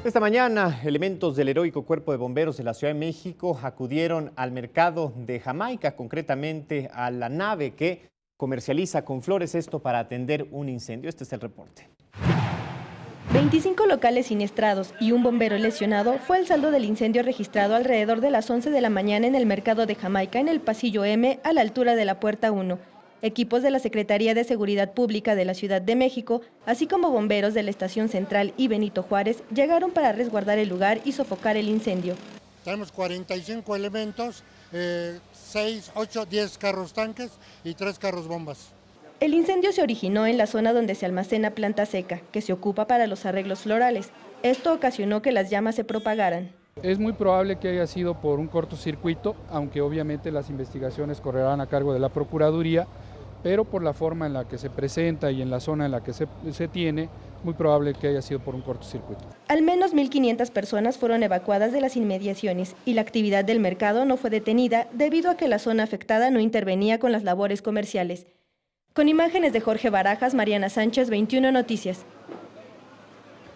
Esta mañana, elementos del heroico Cuerpo de Bomberos de la Ciudad de México acudieron al mercado de Jamaica, concretamente a la nave que comercializa con flores, esto para atender un incendio. Este es el reporte. 25 locales siniestrados y un bombero lesionado fue el saldo del incendio registrado alrededor de las 11 de la mañana en el mercado de Jamaica, en el pasillo M, a la altura de la puerta 1. Equipos de la Secretaría de Seguridad Pública de la Ciudad de México, así como bomberos de la Estación Central y Benito Juárez, llegaron para resguardar el lugar y sofocar el incendio. Tenemos 45 elementos, 6, 8, 10 carros tanques y 3 carros bombas. El incendio se originó en la zona donde se almacena planta seca, que se ocupa para los arreglos florales. Esto ocasionó que las llamas se propagaran. Es muy probable que haya sido por un cortocircuito, aunque obviamente las investigaciones correrán a cargo de la Procuraduría, pero por la forma en la que se presenta y en la zona en la que se tiene, muy probable que haya sido por un cortocircuito. Al menos 1.500 personas fueron evacuadas de las inmediaciones y la actividad del mercado no fue detenida debido a que la zona afectada no intervenía con las labores comerciales. Con imágenes de Jorge Barajas, Mariana Sánchez, 21 Noticias.